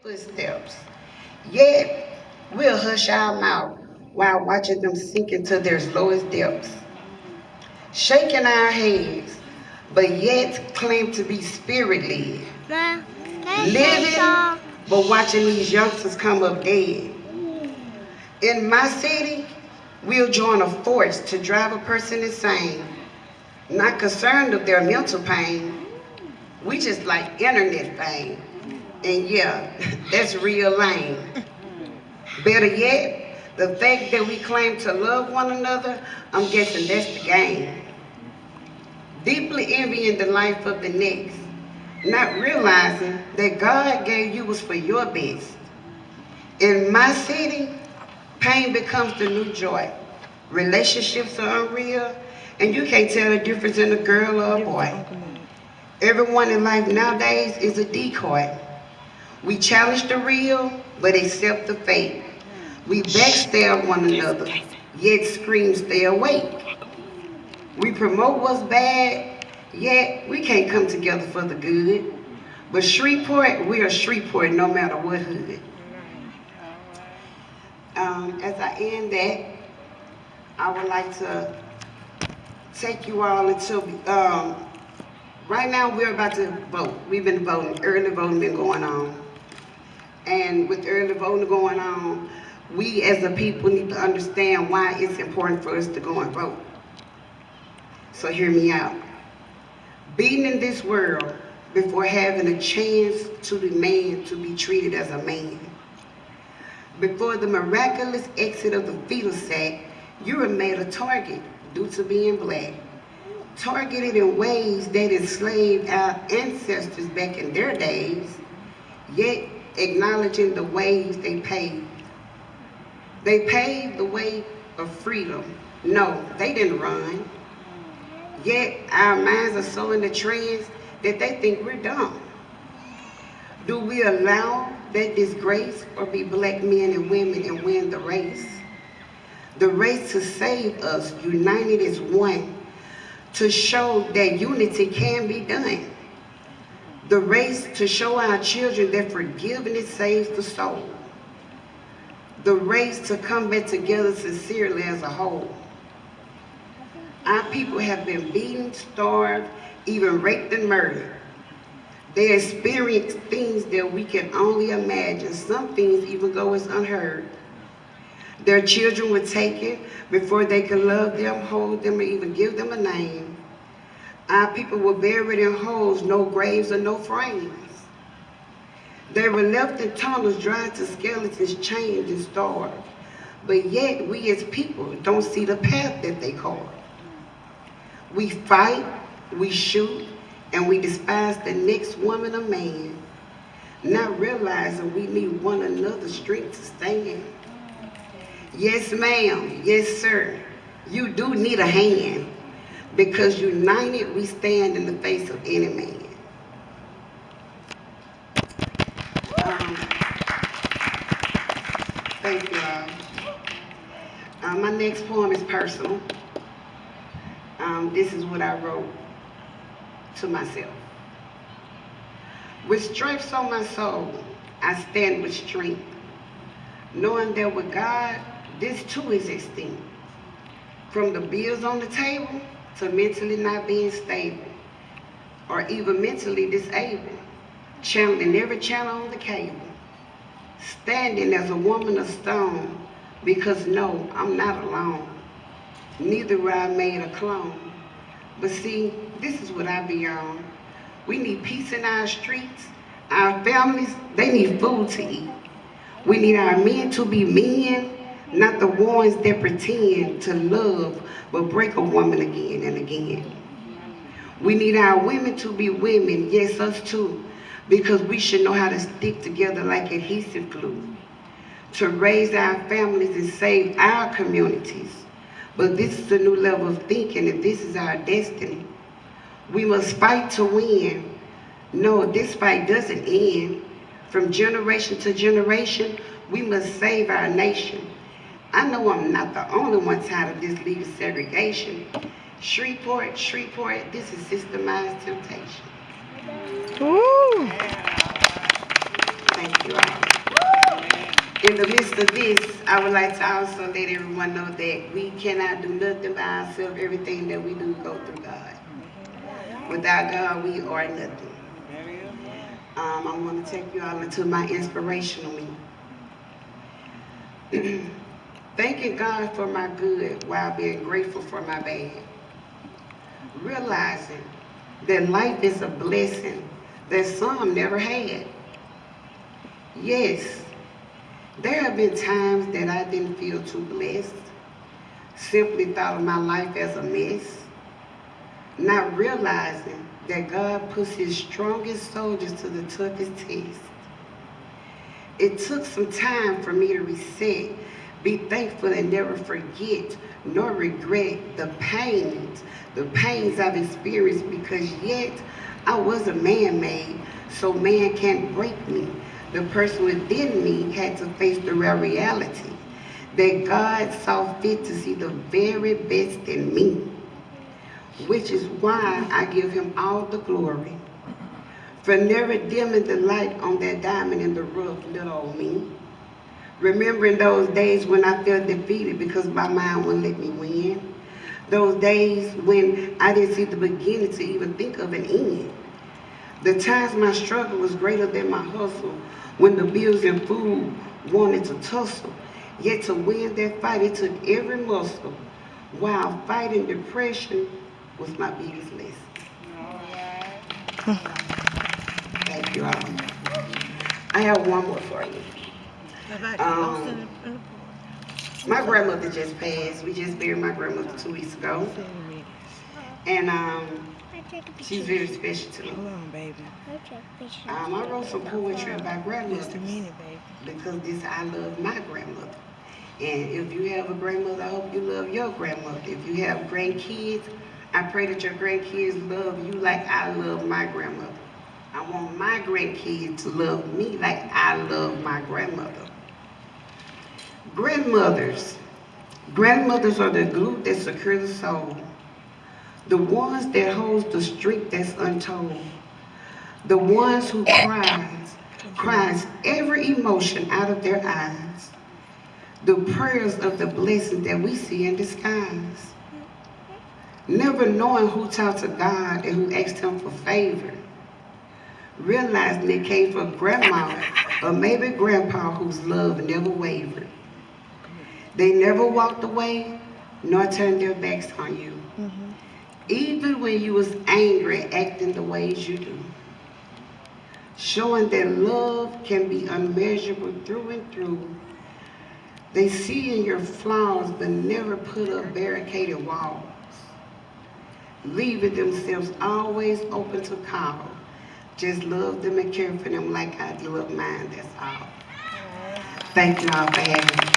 footsteps. Yet, we'll hush our mouth while watching them sink into their lowest depths, shaking our heads, but yet claim to be spirit led, living, but watching these youngsters come up dead. In my city, we'll join a force to drive a person insane, not concerned with their mental pain. We just like internet fame. And yeah, that's real lame. Better yet, the fact that we claim to love one another, I'm guessing that's the game. Deeply envying the life of the next, not realizing that God gave you was for your best. In my city, pain becomes the new joy. Relationships are unreal, and you can't tell the difference in a girl or a boy. Everyone in life nowadays is a decoy. We challenge the real, but accept the fake. We backstab one another, yet scream stay awake. We promote what's bad, yet we can't come together for the good. But Shreveport, we are Shreveport no matter what hood. As I end that, I would like to take you all into, right now we're about to vote. We've been voting, early voting been going on. And with early voting going on, we as a people need to understand why it's important for us to go and vote. So hear me out. Being in this world before having a chance to demand to be treated as a man. Before the miraculous exit of the fetal sac, you were made a target due to being black. Targeted in ways that enslaved our ancestors back in their days, yet acknowledging the ways they paved. They paved the way of freedom. No, they didn't run. Yet our minds are so in the trance that they think we're dumb. Do we allow that disgrace or be black men and women and win the race? The race to save us, united as one, to show that unity can be done. The race to show our children that forgiveness saves the soul. The race to come back together sincerely as a whole. Our people have been beaten, starved, even raped and murdered. They experience things that we can only imagine. Some things even go as unheard. Their children were taken before they could love them, hold them, or even give them a name. Our people were buried in holes, no graves or no frames. They were left in tunnels, dried to skeletons, chained and starved. But yet, we as people don't see the path that they carved. We fight, we shoot, and we despise the next woman or man, not realizing we need one another's strength to stand. Yes, ma'am, yes, sir, you do need a hand, because united we stand in the face of any man. Thank you all. My next poem is personal. This is what I wrote to myself. With stripes on my soul, I stand with strength, knowing that with God, this too is extinct. From the bills on the table to mentally not being stable, or even mentally disabled, channeling every channel on the cable, standing as a woman of stone, because no, I'm not alone. Neither were I made a clone. But see, this is what I be on. We need peace in our streets. Our families, they need food to eat. We need our men to be men, not the ones that pretend to love but break a woman again and again. We need our women to be women, yes, us too, because we should know how to stick together like adhesive glue, to raise our families and save our communities. But this is a new level of thinking, and this is our destiny. We must fight to win. No, this fight doesn't end. From generation to generation, we must save our nation. I know I'm not the only one tired of this legal segregation. Shreveport, Shreveport, this is systemized temptation. Ooh. Thank you all. In the midst of this, I would like to also let everyone know that we cannot do nothing by ourselves. Everything that we do go through God. Without God, we are nothing. I want to take you all into my inspirational me. Thanking God for my good while being grateful for my bad. Realizing that life is a blessing that some never had. Yes, there have been times that I didn't feel too blessed, simply thought of my life as a mess, not realizing that God puts his strongest soldiers to the toughest test. It took some time for me to reset, be thankful and never forget nor regret the pains I've experienced because yet I was a man-made, so man can't break me. The person within me had to face the real reality that God saw fit to see the very best in me, which is why I give him all the glory for never dimming the light on that diamond in the rough, little old me. Remembering those days when I felt defeated because my mind wouldn't let me win. Those days when I didn't see the beginning to even think of an end. The times my struggle was greater than my hustle, when the bills and food wanted to tussle. Yet to win that fight, it took every muscle, while fighting depression was my biggest lesson. Thank you all. I have one more for you. Um, my grandmother just passed. We just buried my grandmother 2 weeks ago. And she's very special to me. I wrote some poetry about grandmothers because this I love my grandmother. And if you have a grandmother, I hope you love your grandmother. If you have grandkids, I pray that your grandkids love you like I love my grandmother. I want my grandkids to love me like I love my grandmother. Grandmothers. Grandmothers are the glue that secure the soul. The ones that holds the strength that's untold. The ones who cries every emotion out of their eyes. The prayers of the blessing that we see in disguise. Never knowing who talked to God and who asked him for favor. Realizing it came from grandma or maybe grandpa whose love never wavered. They never walked away nor turned their backs on you. Even when you was angry, acting the ways you do. Showing that love can be unmeasurable through and through. They see in your flaws but never put up barricaded walls. Leaving themselves always open to call. Just love them and care for them like I love mine, that's all. Thank you all for having me.